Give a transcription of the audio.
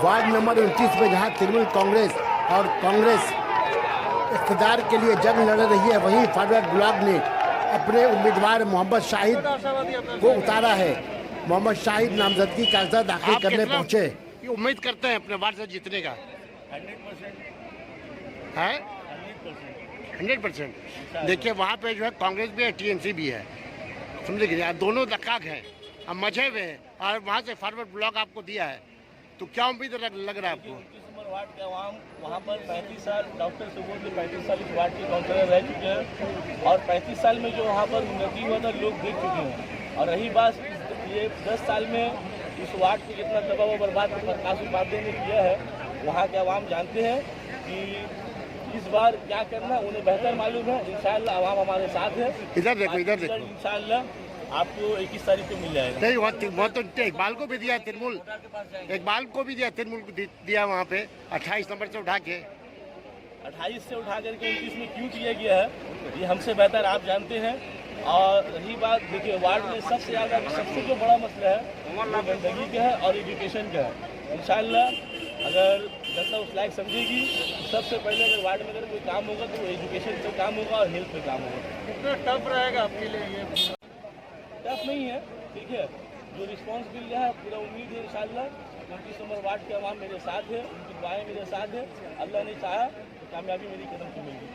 Ward number 29 में जहां तृणमूल कांग्रेस और कांग्रेस इख्तियार के लिए जंग लड़ रही है, वहीं फॉरवर्ड ब्लॉक ने अपने उम्मीदवार मोहम्मद शाहिद को उतारा है। मोहम्मद शाहिद नामजदगी कागजात दाखिल करने पहुंचे। उम्मीद करते हैं अपने वार्ड से जीतने का 100% है 100%। देखिए वहाँ पे जो है कांग्रेस भी है, टीएमसी भी है, समझ गए, दोनों दक्काक हैं, अब मजे हुए हैं और वहाँ से फॉरवर्ड ब्लॉक आपको दिया है, तो क्या उम्मीद लग रहा है आपको? वार्ड के आवाम वहाँ पर 35 साल डॉक्टर सुबोध 35 साल इस वार्ड के काउंसलर रह चुके हैं और 35 साल में जो वहाँ पर उन्नति हुआ था लोग देख चुके हैं। और रही बात ये 10 साल में इस वार्ड को जितना तबाह व बर्बाद प्रकाश उपाध्याय ने किया है, वहाँ के आवाम जानते हैं कि इस बार क्या करना उन्हें बेहतर मालूम है। इंशाअल्लाह आवाम हमारे साथ है। इधर देखो इंशाअल्लाह आपको 21 तारीख को मिल जाएगा। नहीं बहुत तो इकबाल को भी दिया तृणमूल, इकबाल को भी दिया तृणमूल को दिया वहाँ पे 28 नंबर से उठा के 28 से उठा करके 29 में क्यों किया गया है ये हमसे बेहतर आप जानते हैं। और रही बात देखिए वार्ड में सबसे ज़्यादा सबसे जो बड़ा मसला है वो गंदगी का है और एजुकेशन का है। इंशाअल्लाह अगर जनता उस लायक समझेगी तो सबसे पहले अगर वार्ड में अगर कोई काम होगा तो एजुकेशन पे काम होगा और हेल्थ पे काम होगा। कितना टफ रहेगा आपके लिए ये? टफ नहीं है, ठीक है, जो रिस्पॉन्स मिल रहा है पूरा उम्मीद है इंशाअल्लाह 29 नंबर वार्ड के अवाम मेरे साथ है, उनकी दुआएं मेरे साथ है। अल्लाह ने चाहा तो कामयाबी मेरी कदम से मिलेगी।